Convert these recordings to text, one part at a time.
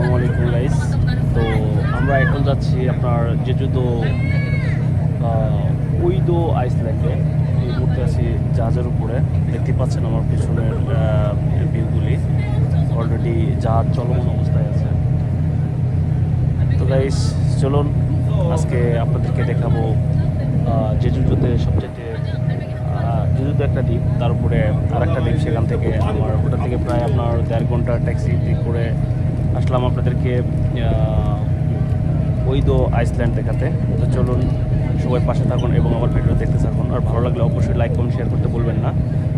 আসসালামু আলাইকুম গাইস। তো আমরা এখন যাচ্ছি আপনার জেজুদো উইদো আইসল্যান্ডে। এই মুহূর্তে আছি জাহাজের উপরে। দেখতে পাচ্ছেন আমার পিছনের ভিউগুলি। অলরেডি জাহাজ চলমান অবস্থায় আছে। তো গাইস চলুন আজকে আপনাদেরকে দেখাবো জেজুদোতে সবচেয়ে জেজুদো একটা দ্বীপ, তার উপরে আর একটা দ্বীপ। সেখান থেকে আমার ওটা থেকে প্রায় আপনার 1.5 ঘন্টা ট্যাক্সি করে আসলাম আপনাদেরকে উইদো আইসল্যান্ড দেখাতে। তো চলুন সবাই পাশে থাকুন এবং আমার ভিডিও দেখতে থাকুন। আর ভালো লাগলে অবশ্যই লাইক কমেন্ট শেয়ার করতে বলবেন না।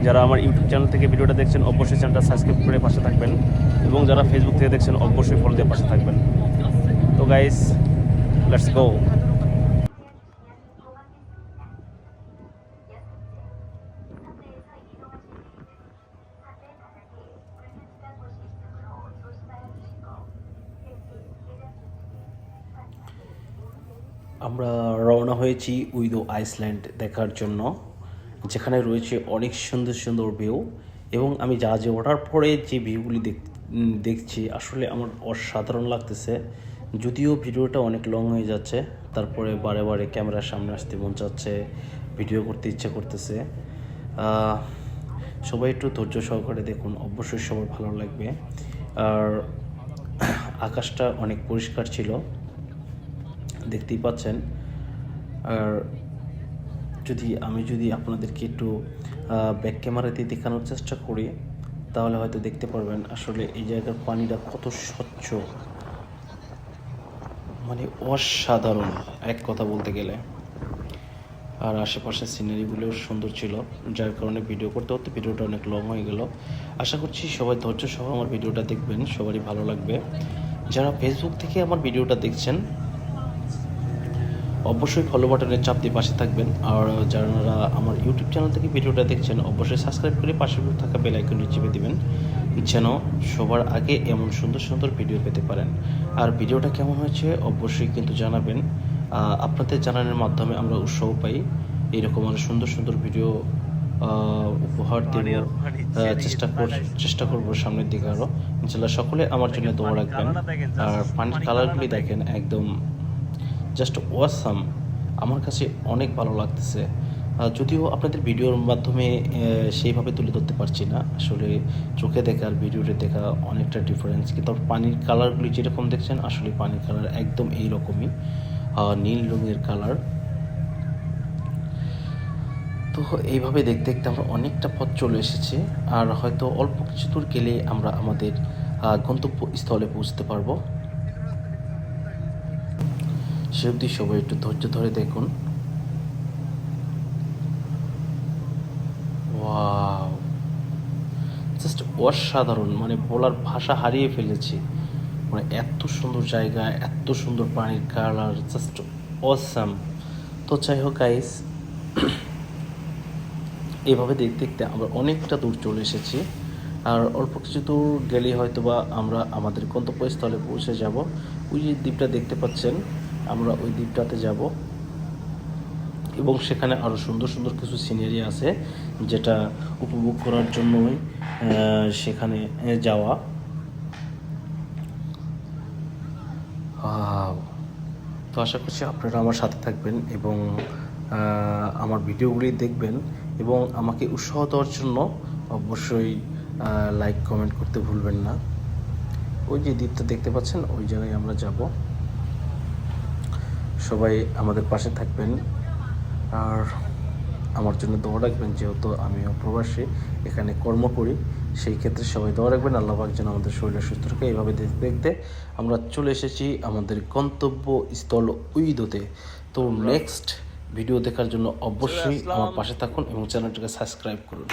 যারা আমার ইউটিউব চ্যানেল থেকে ভিডিওটা দেখছেন অবশ্যই চ্যানেলটা সাবস্ক্রাইব করে পাশে থাকবেন, এবং যারা ফেসবুক থেকে দেখছেন অবশ্যই ফলো দিয়ে পাশে থাকবেন। তো গাইস লেটস গো। আমরা রওনা হয়েছি উইদো আইসল্যান্ড দেখার জন্য, যেখানে রয়েছে অনেক সুন্দর সুন্দর ভিউ। এবং আমি জাহাজে ওঠার পরে যে ভিউগুলি দেখছি আসলে আমার অসাধারণ লাগতেছে। যদিও ভিডিওটা অনেক লং হয়ে যাচ্ছে, তারপরে বারে বারে ক্যামেরার সামনে আসতে মন চাচ্ছে, ভিডিও করতে ইচ্ছে করতেছে। সবাই একটু ধৈর্য সহকারে দেখুন, অবশ্যই সবার ভালো লাগবে। আর আকাশটা অনেক পরিষ্কার ছিল, দেখতেই পাচ্ছেন। আর যদি আপনাদেরকে একটু ব্যাক ক্যামেরা দিয়ে দেখানোর চেষ্টা করি, তাহলে হয়তো দেখতে পারবেন আসলে এই জায়গার পানিটা কত স্বচ্ছ, মানে অসাধারণ এক কথা বলতে গেলে। আর আশেপাশের সিনারিগুলোও সুন্দর ছিল, যার কারণে ভিডিও করতে করতে ভিডিওটা অনেক লং হয়ে গেল। আশা করছি সবাই ধৈর্য সহ আমার ভিডিওটা দেখবেন, সবারই ভালো লাগবে। যারা ফেসবুক থেকে আমার ভিডিওটা দেখছেন অবশ্যই ফলো বাটনের চাপ দিয়ে পাশে থাকবেন। আর যারা আমার ইউটিউব চ্যানেল থেকে ভিডিওটা দেখছেন অবশ্যই সাবস্ক্রাইব করে পাশে থাকা বেল আইকনটি চেপে দেবেন, যেন সবার আগে এমন সুন্দর সুন্দর ভিডিও পেতে পারেন। আর ভিডিওটা কেমন হয়েছে অবশ্যই কিন্তু জানাবেন। আপনাদের জানানোর মাধ্যমে আমরা উৎসাহ পাই এইরকম আরও সুন্দর সুন্দর ভিডিও উপহার দেওয়ার চেষ্টা করবো সামনের দিকে আরও। ইনশাল্লাহ সকলে আমার জন্য দোয়া রাখবেন। আর পানির কালারগুলি দেখেন, একদম জাস্ট ওয়াসাম। আমার কাছে অনেক ভালো লাগতেছে। যদিও আপনাদের ভিডিওর মাধ্যমে সেইভাবে তুলে ধরতে পারছি না, আসলে চোখে দেখা আর ভিডিওতে দেখা অনেকটা ডিফারেন্স। কিন্তু পানির কালারগুলি যেরকম দেখছেন আসলে পানির কালার একদম এইরকমই, নীল রঙের কালার। তো এইভাবে দেখতে দেখতে আমরা অনেকটা পথ চলে এসেছি, আর হয়তো অল্প কিছু দূর গেলে আমরা আমাদের গন্তব্যস্থলে পৌঁছতে পারবো। সে অবধি সবাই একটু ধৈর্য ধরে দেখুন। ওয়াও, জাস্ট অসাধারণ, মানে বলার ভাষা হারিয়ে ফেলেছি। মানে এত সুন্দর জায়গা, এত সুন্দর পানির কালার, জাস্ট অসাম। তো যাই হোক গাইস, এইভাবে দেখতে দেখতে আমরা অনেকটা দূর চলে এসেছি। আর অল্প কিছু দূর গেলেই হয়তো বা আমরা আমাদের গন্তব্যস্থলে পৌঁছে যাব। ওই যে দ্বীপটা দেখতে পাচ্ছেন, আমরা ওই দ্বীপটাতে যাব, এবং সেখানে আরও সুন্দর সুন্দর কিছু সিনারি আছে যেটা উপভোগ করার জন্যই সেখানে যাওয়া। তো আশা করছি আপনারা আমার সাথে থাকবেন এবং আমার ভিডিওগুলি দেখবেন, এবং আমাকে উৎসাহ দেওয়ার জন্য অবশ্যই লাইক কমেন্ট করতে ভুলবেন না। ওই যে দ্বীপটা দেখতে পাচ্ছেন ওই জায়গায় আমরা যাব। সবাই আমাদের পাশে থাকবেন আর আমার জন্য দোয়া রাখবেন, যেহেতু আমিও প্রবাসী, এখানে কর্ম করি। সেই ক্ষেত্রে সবাই দোয়া রাখবেন, আল্লাহ পাক যেন আমাদের শরীরে সুস্থ রাখে। এইভাবে দেখতে দেখতে আমরা চলে এসেছি আমাদের গন্তব্যস্থল উইদোতে। তো নেক্সট ভিডিও দেখার জন্য অবশ্যই আমার পাশে থাকুন এবং চ্যানেলটাকে সাবস্ক্রাইব করুন।